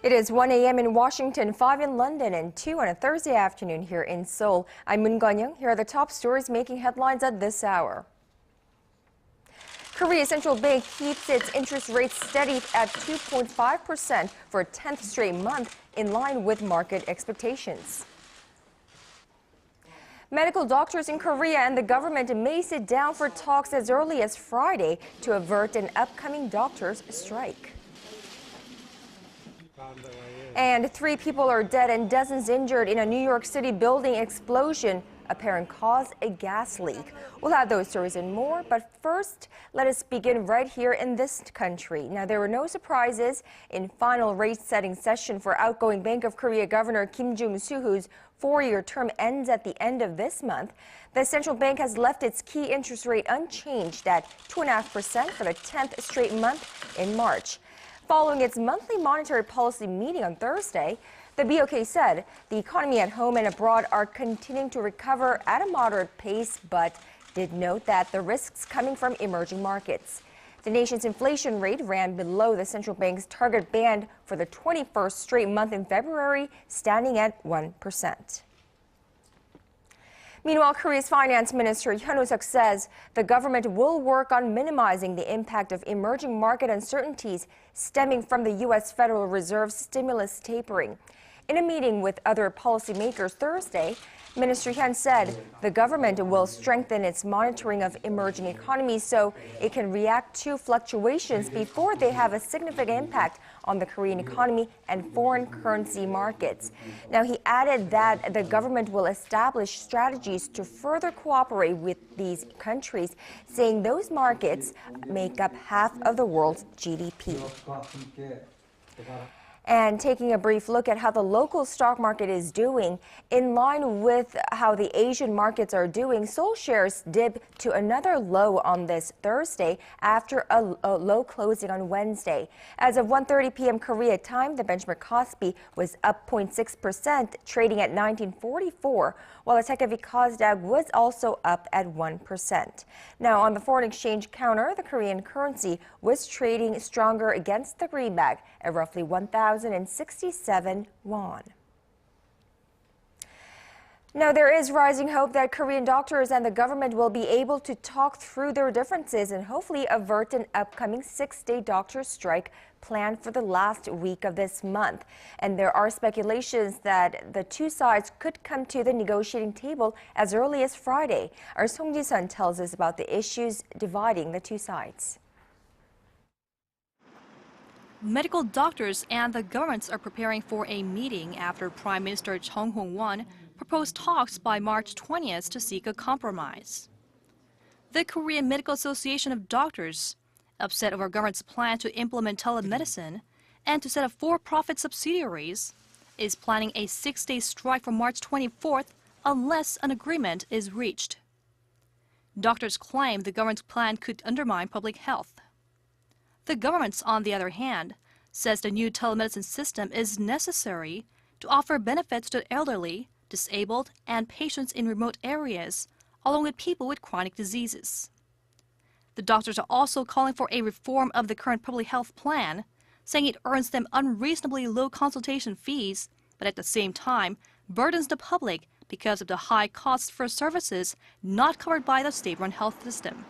It is 1 a.m. in Washington, 5 in London, and 2 on a Thursday afternoon here in Seoul. I'm Moon Gun-young. Here are the top stories making headlines at this hour. Korea's central bank keeps its interest rate steady at 2.5% for a 10th straight month, in line with market expectations. Medical doctors in Korea and the government may sit down for talks as early as Friday to avert an upcoming doctors' strike. And 3 people are dead and dozens injured in a New York City building explosion. Apparent cause, a gas leak. We'll have those stories and more, but first, let us begin right here in this country. Now, there were no surprises in final rate-setting session for outgoing Bank of Korea Governor Kim Jung-soo, whose 4-year term ends at the end of this month. The central bank has left its key interest rate unchanged at 2.5% for the 10th straight month in March. Following its monthly monetary policy meeting on Thursday, the BOK said the economy at home and abroad are continuing to recover at a moderate pace, but did note that the risks coming from emerging markets. The nation's inflation rate ran below the central bank's target band for the 21st straight month in February, standing at 1%. Meanwhile, Korea's finance minister Hyun Woo-seok says the government will work on minimizing the impact of emerging market uncertainties stemming from the U.S. Federal Reserve's stimulus tapering. In a meeting with other policymakers Thursday, Minister Hyun said the government will strengthen its monitoring of emerging economies so it can react to fluctuations before they have a significant impact on the Korean economy and foreign currency markets. Now, he added that the government will establish strategies to further cooperate with these countries, saying those markets make up half of the world's GDP. And taking a brief look at how the local stock market is doing, in line with how the Asian markets are doing, Seoul shares dipped to another low on this Thursday after a low closing on Wednesday. As of 1:30 p.m. Korea time, the benchmark Kospi was up 0.6%, trading at 1944, while the tech-heavy Kosdaq was also up at 1%. Now, on the foreign exchange counter, the Korean currency was trading stronger against the greenback at roughly 1,067 won. Now, there is rising hope that Korean doctors and the government will be able to talk through their differences and hopefully avert an upcoming 6-day doctors' strike planned for the last week of this month. And there are speculations that the two sides could come to the negotiating table as early as Friday. Our Song Ji-sun tells us about the issues dividing the two sides. Medical doctors and the governments are preparing for a meeting after Prime Minister Chung Hong-won proposed talks by March 20th to seek a compromise. The Korean Medical Association of Doctors, upset over government's plan to implement telemedicine and to set up for-profit subsidiaries, is planning a 6-day strike from March 24th unless an agreement is reached. Doctors claim the government's plan could undermine public health. The government, on the other hand, says the new telemedicine system is necessary to offer benefits to the elderly, disabled, and patients in remote areas, along with people with chronic diseases. The doctors are also calling for a reform of the current public health plan, saying it earns them unreasonably low consultation fees, but at the same time burdens the public because of the high costs for services not covered by the state-run health system.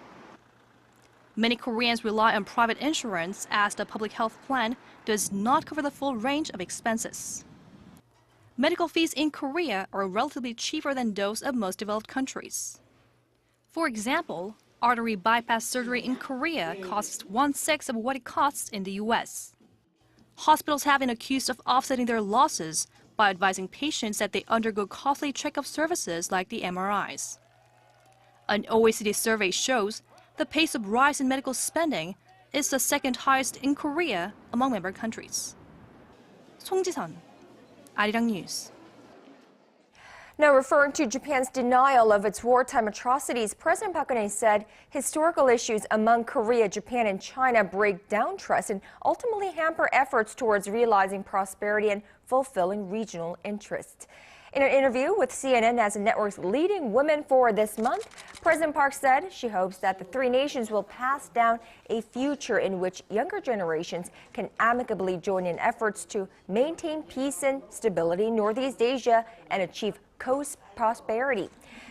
Many Koreans rely on private insurance as the public health plan does not cover the full range of expenses. Medical fees in Korea are relatively cheaper than those of most developed countries. For example, artery bypass surgery in Korea costs 1/6 of what it costs in the U.S. Hospitals have been accused of offsetting their losses by advising patients that they undergo costly checkup services like the MRIs. An OECD survey shows the pace of rise in medical spending is the second highest in Korea among member countries. Song Ji-sun, ARIRANG News. Now, referring to Japan's denial of its wartime atrocities, President Park Geun-hye said historical issues among Korea, Japan, and China break down trust and ultimately hamper efforts towards realizing prosperity and fulfilling regional interests. In an interview with CNN as the network's leading women for this month, President Park said she hopes that the three nations will pass down a future in which younger generations can amicably join in efforts to maintain peace and stability in Northeast Asia and achieve prosperity.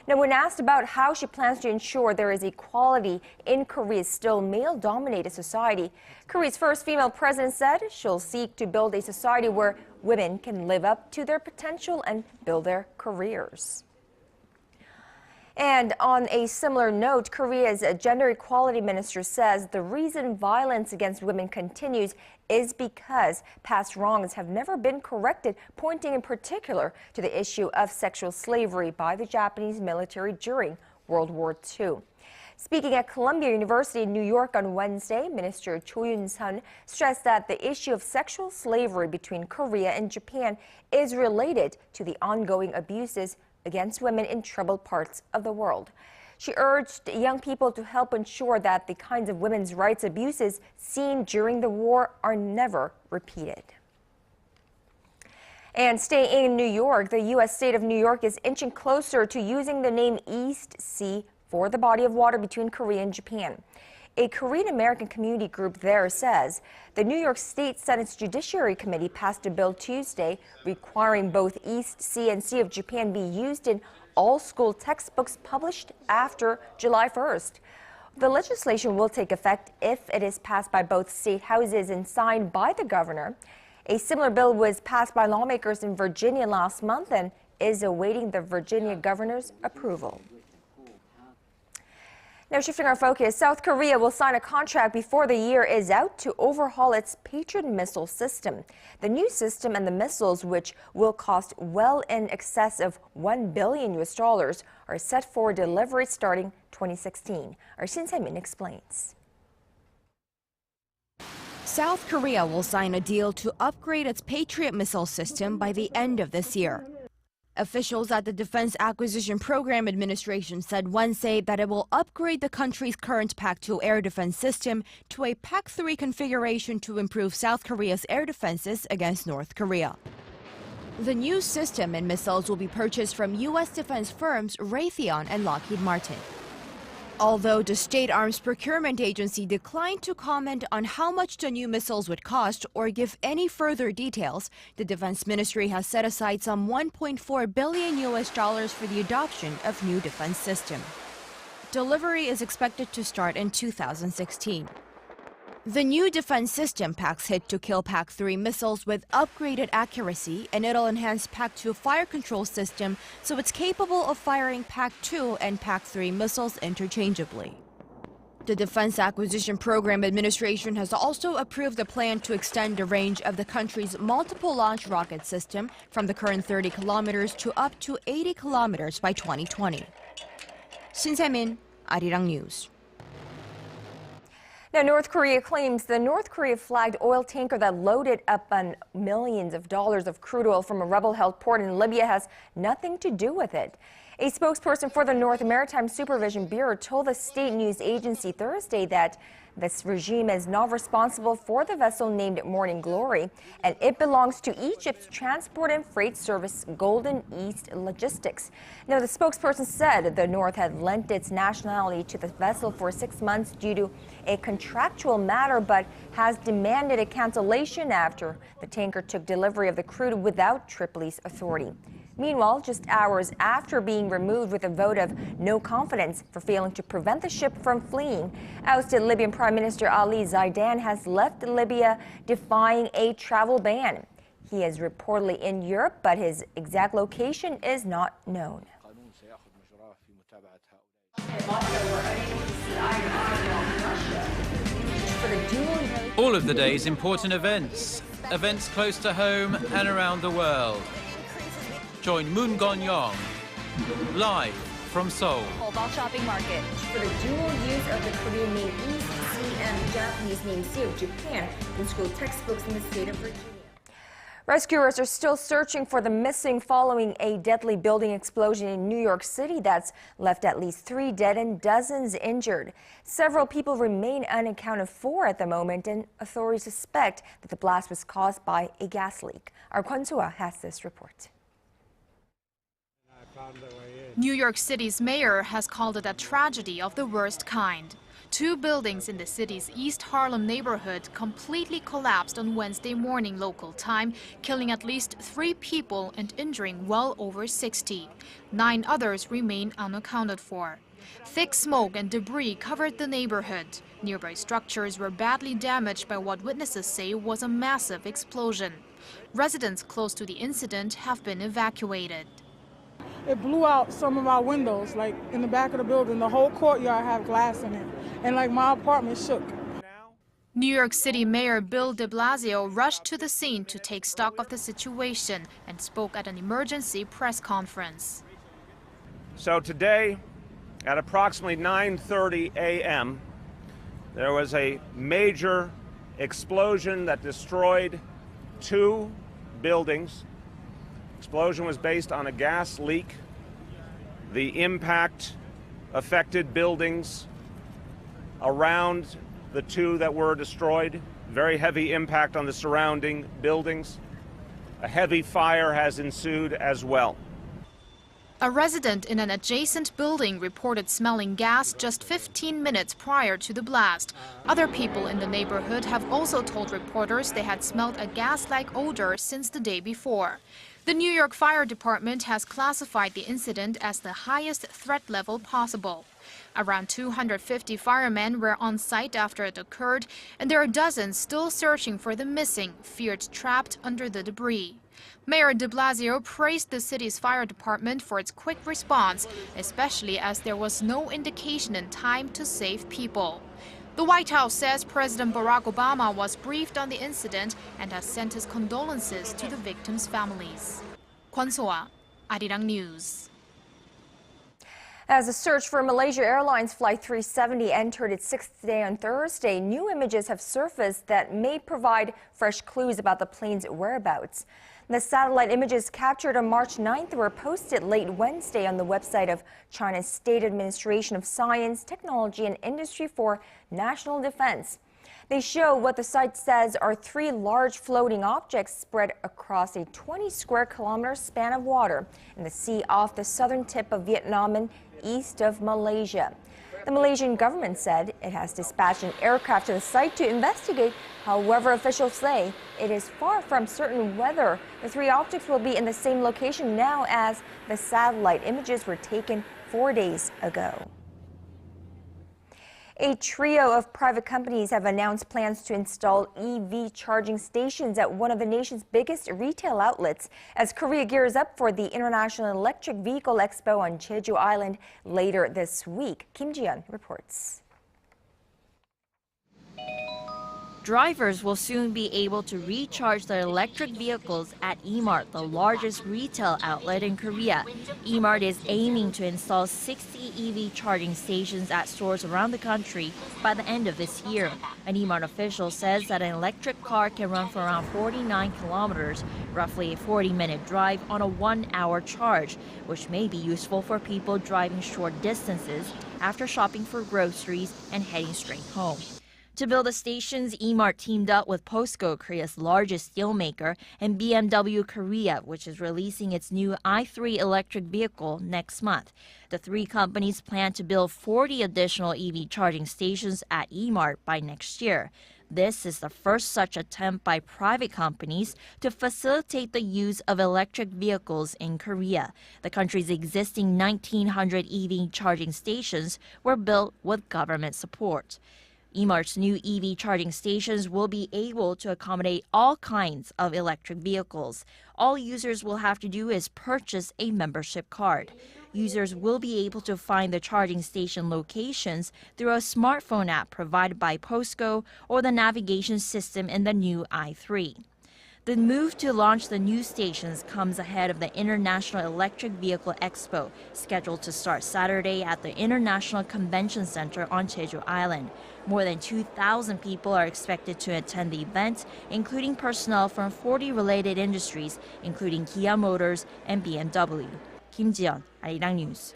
Now, when asked about how she plans to ensure there is equality in Korea's still male-dominated society, Korea's first female president said she'll seek to build a society where women can live up to their potential and build their careers. And on a similar note, Korea's gender equality minister says the reason violence against women continues is because past wrongs have never been corrected, pointing in particular to the issue of sexual slavery by the Japanese military during World War II. Speaking at Columbia University in New York on Wednesday, Minister Cho Yun-sun stressed that the issue of sexual slavery between Korea and Japan is related to the ongoing abuses against women in troubled parts of the world. She urged young people to help ensure that the kinds of women's rights abuses seen during the war are never repeated. And staying in New York, the U.S. state of New York is inching closer to using the name East Sea for the body of water between Korea and Japan. A Korean-American community group there says the New York State Senate's Judiciary Committee passed a bill Tuesday requiring both East Sea and Sea of Japan be used in all school textbooks published after July 1st. The legislation will take effect if it is passed by both state houses and signed by the governor. A similar bill was passed by lawmakers in Virginia last month and is awaiting the Virginia governor's approval. Now, shifting our focus, South Korea will sign a contract before the year is out to overhaul its Patriot missile system. The new system and the missiles, which will cost well in excess of $1 billion, are set for delivery starting 2016. Our Shin Se-min explains. South Korea will sign a deal to upgrade its Patriot missile system by the end of this year. Officials at the Defense Acquisition Program Administration said Wednesday that it will upgrade the country's current PAC-2 air defense system to a PAC-3 configuration to improve South Korea's air defenses against North Korea. The new system and missiles will be purchased from U.S. defense firms Raytheon and Lockheed Martin. Although the State Arms Procurement Agency declined to comment on how much the new missiles would cost or give any further details, the Defense Ministry has set aside some $1.4 billion for the adoption of new defense system. Delivery is expected to start in 2016. The new defense system packs hit-to-kill PAC-3 missiles with upgraded accuracy, and it'll enhance PAC-2 fire control system so it's capable of firing PAC-2 and PAC-3 missiles interchangeably. The Defense Acquisition Program Administration has also approved a plan to extend the range of the country's multiple launch rocket system from the current 30 kilometers to up to 80 kilometers by 2020. Shin Se-min, ARIRANG News. Now, North Korea claims the North Korea-flagged oil tanker that loaded up on millions of dollars of crude oil from a rebel-held port in Libya has nothing to do with it. A spokesperson for the North Maritime Supervision Bureau told the state news agency Thursday that this regime is not responsible for the vessel named Morning Glory, and it belongs to Egypt's transport and freight service Golden East Logistics. Now, the spokesperson said the North had lent its nationality to the vessel for 6 months due to a contractual matter, but has demanded a cancellation after the tanker took delivery of the crude without Tripoli's authority. Meanwhile, just hours after being removed with a vote of no confidence for failing to prevent the ship from fleeing, ousted Libyan Prime Minister Ali Zaidan has left Libya defying a travel ban. He is reportedly in Europe, but his exact location is not known. All of the day's important events close to home and around the world. Join Moon Gon-yong live from Seoul. Shopping market for the dual use of the Korean name East Sea and the Japanese name Sea of Japan in school textbooks in the state of Virginia. Rescuers are still searching for the missing following a deadly building explosion in New York City that's left at least 3 dead and dozens injured. Several people remain unaccounted for at the moment, and authorities suspect that the blast was caused by a gas leak. Our Kwon So-ah has this report. New York City's mayor has called it a tragedy of the worst kind. 2 buildings in the city's East Harlem neighborhood completely collapsed on Wednesday morning local time, killing at least 3 people and injuring well over 60. 9 others remain unaccounted for. Thick smoke and debris covered the neighborhood. Nearby structures were badly damaged by what witnesses say was a massive explosion. Residents close to the incident have been evacuated. It blew out some of our windows, like in the back of the building. The whole courtyard had glass in it, and like my apartment shook. New York City Mayor Bill de Blasio rushed to the scene to take stock of the situation and spoke at an emergency press conference. So today, at approximately 9:30 a.m., there was a major explosion that destroyed 2 buildings. Explosion was based on a gas leak. The impact affected buildings around the 2 that were destroyed. Very heavy impact on the surrounding buildings. A heavy fire has ensued as well. A resident in an adjacent building reported smelling gas just 15 minutes prior to the blast. Other people in the neighborhood have also told reporters they had smelled a gas-like odor since the day before. The New York Fire Department has classified the incident as the highest threat level possible. Around 250 firemen were on site after it occurred, and there are dozens still searching for the missing, feared trapped under the debris. Mayor de Blasio praised the city's fire department for its quick response, especially as there was no indication in time to save people. The White House says President Barack Obama was briefed on the incident and has sent his condolences to the victims' families. Kwon So-ah, ARIRANG News. As the search for Malaysia Airlines Flight 370 entered its 6th day on Thursday, new images have surfaced that may provide fresh clues about the plane's whereabouts. The satellite images captured on March 9th were posted late Wednesday on the website of China's State Administration of Science, Technology and Industry for National Defense. They show what the site says are 3 large floating objects spread across a 20 square kilometer span of water in the sea off the southern tip of Vietnam and east of Malaysia. The Malaysian government said it has dispatched an aircraft to the site to investigate. However, officials say it is far from certain whether the 3 objects will be in the same location now as the satellite images were taken 4 days ago. A trio of private companies have announced plans to install EV charging stations at one of the nation's biggest retail outlets as Korea gears up for the International Electric Vehicle Expo on Jeju Island later this week. Kim Ji-yeon reports. Drivers will soon be able to recharge their electric vehicles at Emart, the largest retail outlet in Korea. Emart is aiming to install 60 EV charging stations at stores around the country by the end of this year. An Emart official says that an electric car can run for around 49 kilometers, roughly a 40-minute drive on a 1-hour charge, which may be useful for people driving short distances after shopping for groceries and heading straight home. To build the stations, Emart teamed up with POSCO, Korea's largest steelmaker, and BMW Korea, which is releasing its new i3 electric vehicle next month. The 3 companies plan to build 40 additional EV charging stations at Emart by next year. This is the first such attempt by private companies to facilitate the use of electric vehicles in Korea. The country's existing 1,900 EV charging stations were built with government support. Emart's new EV charging stations will be able to accommodate all kinds of electric vehicles. All users will have to do is purchase a membership card. Users will be able to find the charging station locations through a smartphone app provided by POSCO or the navigation system in the new i3. The move to launch the new stations comes ahead of the International Electric Vehicle Expo, scheduled to start Saturday at the International Convention Center on Jeju Island. More than 2,000 people are expected to attend the event, including personnel from 40 related industries, including Kia Motors and BMW. Kim Ji-yeon, ARIRANG News.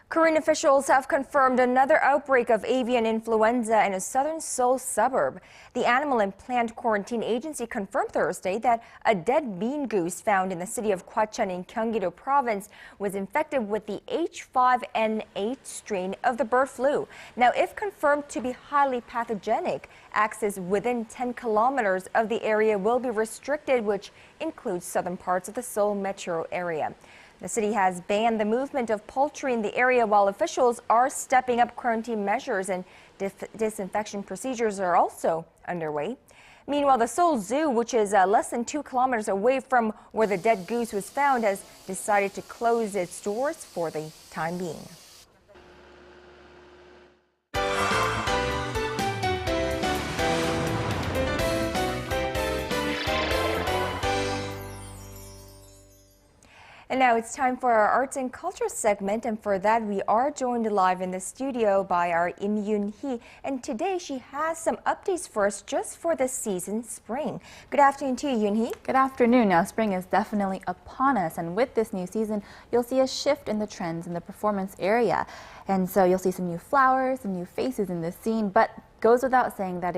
Korean officials have confirmed another outbreak of avian influenza in a southern Seoul suburb. The Animal and Plant Quarantine Agency confirmed Thursday that a dead bean goose found in the city of Gwacheon in Gyeonggi-do Province was infected with the H5N8 strain of the bird flu. Now, if confirmed to be highly pathogenic, access within 10 kilometers of the area will be restricted, which includes southern parts of the Seoul metro area. The city has banned the movement of poultry in the area, while officials are stepping up quarantine measures and disinfection procedures are also underway. Meanwhile, the Seoul Zoo, which is less than 2 kilometers away from where the dead goose was found, has decided to close its doors for the time being. And now it's time for our arts and culture segment, and for that we are joined live in the studio by our Im Yoon-hee, and today she has some updates for us just for this season, spring. Good afternoon to you, Yoon-hee. Good afternoon. Now, spring is definitely upon us, and with this new season, you'll see a shift in the trends in the performance area. And so you'll see some new flowers, some new faces in the scene, but goes without saying that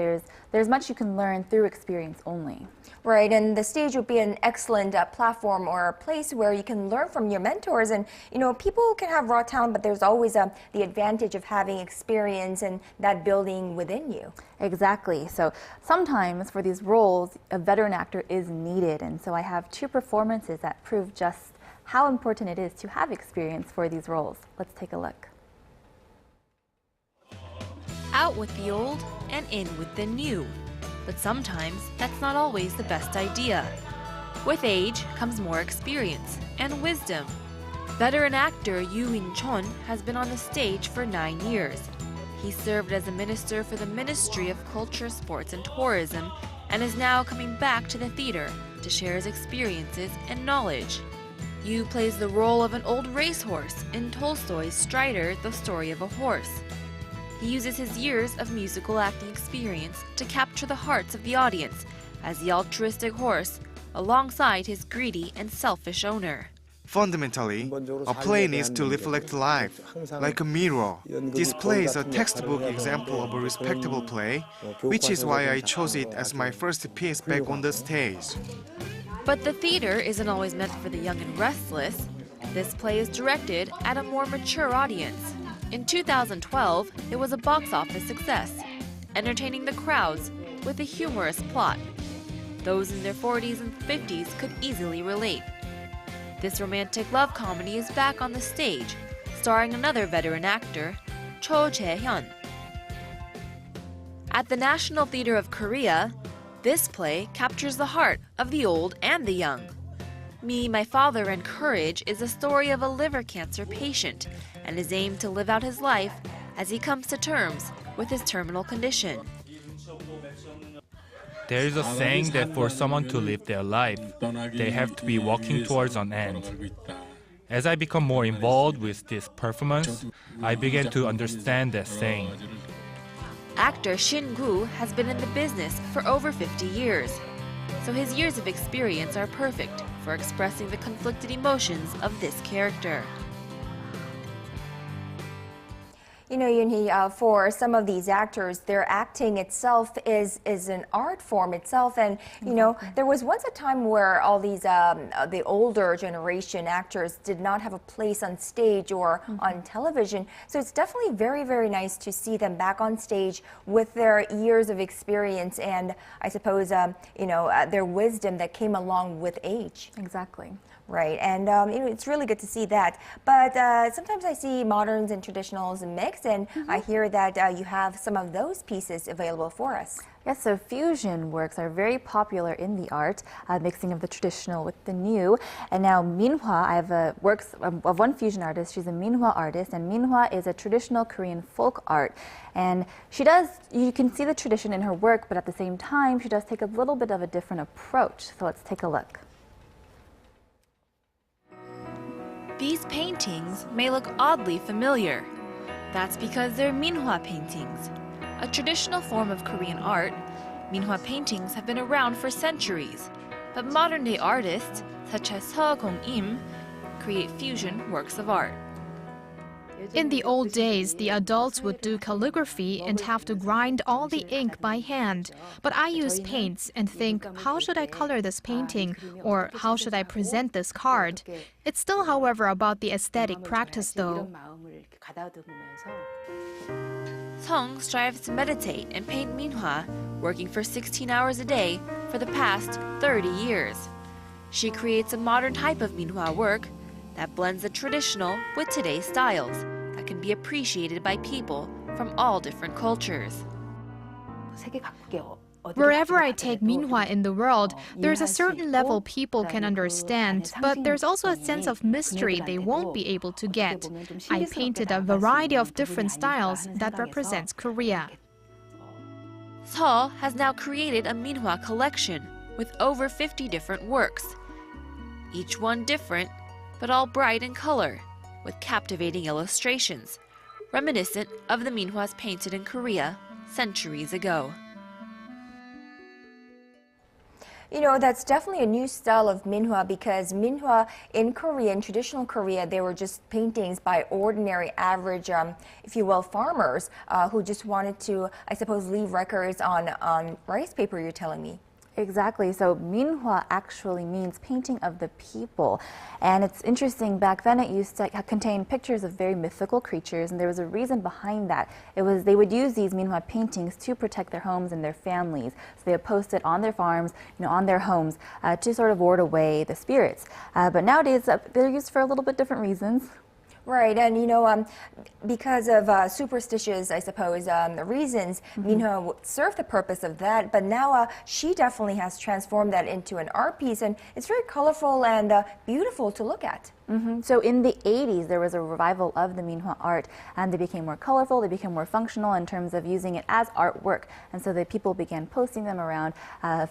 there's much you can learn through experience only. Right, and the stage would be an excellent platform or a place where you can learn from your mentors. And, you know, people can have raw talent, but there's always the advantage of having experience and that building within you. Exactly. So sometimes for these roles, a veteran actor is needed. And so I have two performances that prove just how important it is to have experience for these roles. Let's take a look. Out with the old and in with the new. But sometimes that's not always the best idea. With age comes more experience and wisdom. Veteran actor Yoo In-chon has been on the stage for 9 years. He served as a minister for the Ministry of Culture, Sports and Tourism and is now coming back to the theater to share his experiences and knowledge. Yoo plays the role of an old racehorse in Tolstoy's Strider, The Story of a Horse. He uses his years of musical acting experience to capture the hearts of the audience as the altruistic horse alongside his greedy and selfish owner. Fundamentally, a play needs to reflect life, like a mirror. This play is a textbook example of a respectable play, which is why I chose it as my first piece back on the stage. But the theater isn't always meant for the young and restless. This play is directed at a more mature audience. In 2012, it was a box office success, entertaining the crowds with a humorous plot. Those in their 40s and 50s could easily relate. This romantic love comedy is back on the stage, starring another veteran actor, Cho Jae-hyun. At the National Theatre of Korea, this play captures the heart of the old and the young. Me, My Father, and Courage is a story of a liver cancer patient and his aim to live out his life as he comes to terms with his terminal condition. There is a saying that for someone to live their life, they have to be walking towards an end. As I become more involved with this performance, I began to understand that saying. Actor Shin Gu has been in the business for over 50 years, so his years of experience are perfect for expressing the conflicted emotions of this character. You know, Yoon-hee, for some of these actors, their acting itself is an art form itself. And, you know, there was once a time where all these, the older generation actors did not have a place on stage or on television. So it's definitely very, very nice to see them back on stage with their years of experience and, I suppose, you know, their wisdom that came along with age. Exactly. Right, and you know, it's really good to see that. But sometimes I see moderns and traditionals mixed, and I hear that you have some of those pieces available for us. Yes, so fusion works are very popular in the art, mixing of the traditional with the new. And now Minhwa, I have works of one fusion artist. She's a Minhwa artist, and Minhwa is a traditional Korean folk art. And she does, you can see the tradition in her work, but at the same time, she does take a little bit of a different approach. So let's take a look. These paintings may look oddly familiar. That's because they're Minhwa paintings. A traditional form of Korean art, Minhwa paintings have been around for centuries. But modern-day artists, such as Seo Kong-im, create fusion works of art. In the old days, the adults would do calligraphy and have to grind all the ink by hand. But I use paints and think, how should I color this painting? Or how should I present this card? It's still, however, about the aesthetic practice, though. Song strives to meditate and paint minhwa, working for 16 hours a day for the past 30 years. She creates a modern type of minhwa work that blends the traditional with today's styles that can be appreciated by people from all different cultures. Wherever I take minhwa in the world, there's a certain level people can understand, but there's also a sense of mystery they won't be able to get. I painted a variety of different styles that represents Korea. Seo has now created a minhwa collection with over 50 different works, each one different, but all bright in color, with captivating illustrations, reminiscent of the minhwas painted in Korea centuries ago. You know, that's definitely a new style of minhwa, because minhwa in Korea, in traditional Korea, they were just paintings by ordinary, average, if you will, farmers who just wanted to, I suppose, leave records on rice paper, you're telling me. Exactly. So minhwa actually means painting of the people. And it's interesting, back then it used to contain pictures of very mythical creatures, and there was a reason behind that. It was they would use these minhwa paintings to protect their homes and their families. So they would post it on their farms, on their homes, to sort of ward away the spirits. But nowadays they're used for a little bit different reasons. Right, and because of superstitious, I suppose, reasons, minhwa served the purpose of that, but now she definitely has transformed that into an art piece, and it's very colorful and beautiful to look at. So in the 80s, there was a revival of the minhwa art, and they became more colorful, they became more functional in terms of using it as artwork. And so the people began posting them around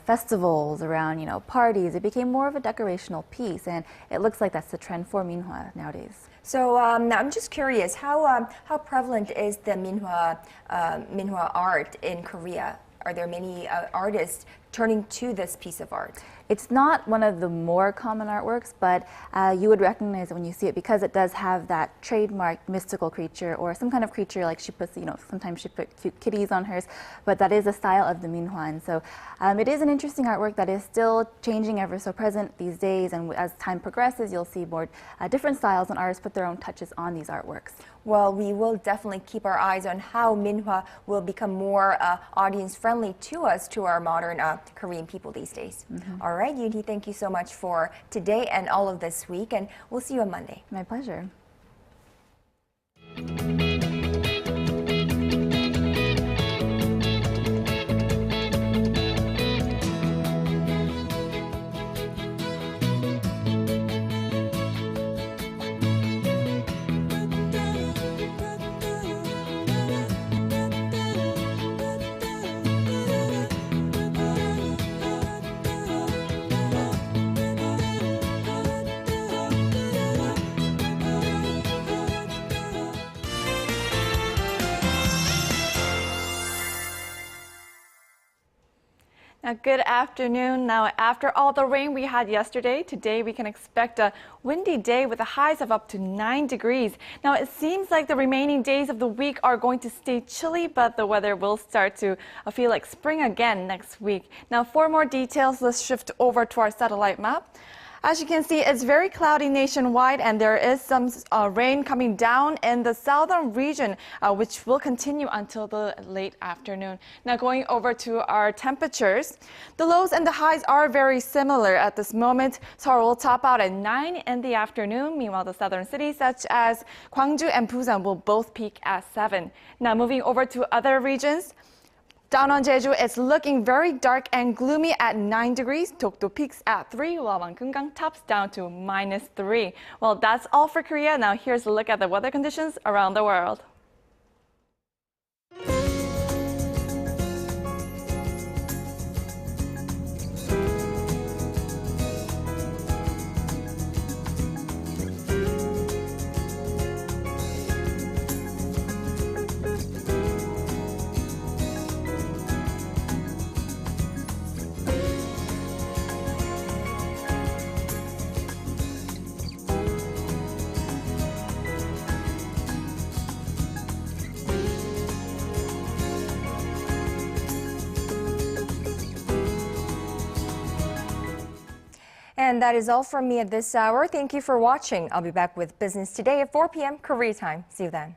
festivals, around parties. It became more of a decorational piece, and it looks like that's the trend for minhwa nowadays. So I'm just curious, how prevalent is the minhwa art in Korea? Are there many artists turning to this piece of art? It's not one of the more common artworks, but you would recognize it when you see it because it does have that trademark mystical creature or some kind of creature, like she puts, sometimes she put cute kitties on hers, but that is a style of the minhwa. And so it is an interesting artwork that is still changing, ever so present these days, and as time progresses, you'll see more different styles, and artists put their own touches on these artworks. Well, we will definitely keep our eyes on how minhwa will become more audience-friendly to us, to our modern Korean people these days. All right, Yoonhee, thank you so much for today and all of this week, and we'll see you on Monday. My pleasure. Good afternoon. Now, after all the rain we had yesterday, today we can expect a windy day with the highs of up to 9 degrees. Now, it seems like the remaining days of the week are going to stay chilly, but the weather will start to feel like spring again next week. Now, for more details, let's shift over to our satellite map. As you can see, it's very cloudy nationwide, and there is some rain coming down in the southern region, which will continue until the late afternoon. Now, going over to our temperatures, the lows and the highs are very similar at this moment. Seoul will top out at 9 in the afternoon. Meanwhile, the southern cities such as Gwangju and Busan will both peak at 7. Now, moving over to other regions. Down on Jeju, it's looking very dark and gloomy at 9 degrees. Dokdo peaks at 3, while Wangungang tops down to -3. Well, that's all for Korea. Now here's a look at the weather conditions around the world. And that is all from me at this hour. Thank you for watching. I'll be back with Business Today at 4 p.m. Korea time. See you then.